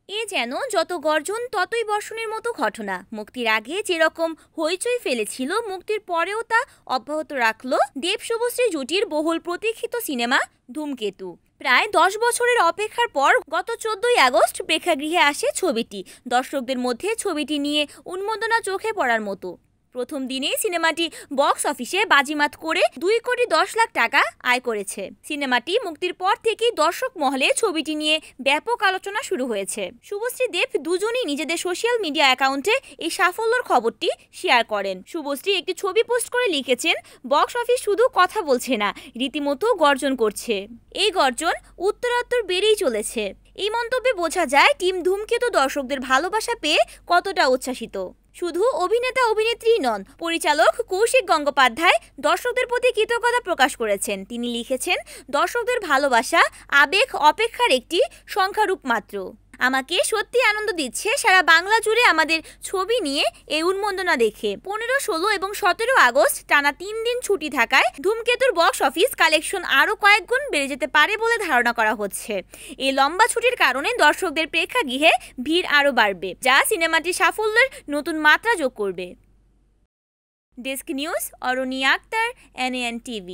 এ যেন যত গর্জন ততই বর্ষণের মতো ঘটনা। মুক্তির আগে যেরকম হইচই ফেলেছিল, মুক্তির পরেও তা অব্যাহত রাখল দেব শুভশ্রী জুটির বহুল প্রতীক্ষিত সিনেমা ধূমকেতু। প্রায় 10 বছরের অপেক্ষার পর গত 14ই আগস্ট প্রেক্ষাগৃহে আসে ছবিটি। দর্শকদের মধ্যে ছবিটি নিয়ে উন্মাদনা চোখে পড়ার মতো। প্রথম দিনেই সিনেমাটি বক্স অফিসে বাজিমাত করে 2,10,00,000 টাকা আয় করেছে। সিনেমাটি মুক্তির পর থেকেই দর্শক মহলে ছবিটি নিয়ে ব্যাপক আলোচনা শুরু হয়েছে। শুভশ্রী দেব দুজনই নিজেদের সোশ্যাল মিডিয়া অ্যাকাউন্টে এই সাফল্যের খবরটি শেয়ার করেন। শুভশ্রী একটি ছবি পোস্ট করে লিখেছেন, বক্স অফিস শুধু কথা বলছে না, রীতিমতো গর্জন করছে। এই গর্জন উত্তরোত্তর বেড়েই চলেছে। এই মন্তব্যে বোঝা যায় টিম ধূমকেতু দর্শকদের ভালোবাসা পেয়ে কতটা উচ্ছ্বাসিত। শুধু অভিনেতা অভিনেত্রী নন, পরিচালক কৌশিক গঙ্গোপাধ্যায় দর্শকদের প্রতি কৃতজ্ঞতা প্রকাশ করেছেন। তিনি লিখেছেন, দর্শকদের ভালোবাসা আবেগ অপেক্ষার একটি সংখ্যারূপ মাত্র। আমাকে সত্যি আনন্দ দিচ্ছে সারা বাংলা জুড়ে আমাদের ছবি নিয়ে এই উন্মাদনা দেখে। 15, 16 এবং 17 আগস্ট টানা 3 দিন ছুটি থাকায় ধূমকেতুর বক্স অফিস কালেকশন আরও কয়েক গুণ বেড়ে যেতে পারে বলে ধারণা করা হচ্ছে। এই লম্বা ছুটির কারণে দর্শকদের প্রেক্ষাগৃহে ভিড় আরও বাড়বে, যা সিনেমাটির সাফল্যের নতুন মাত্রা যোগ করবে। ডেস্ক নিউজ, অরণি আক্তার, NAN TV।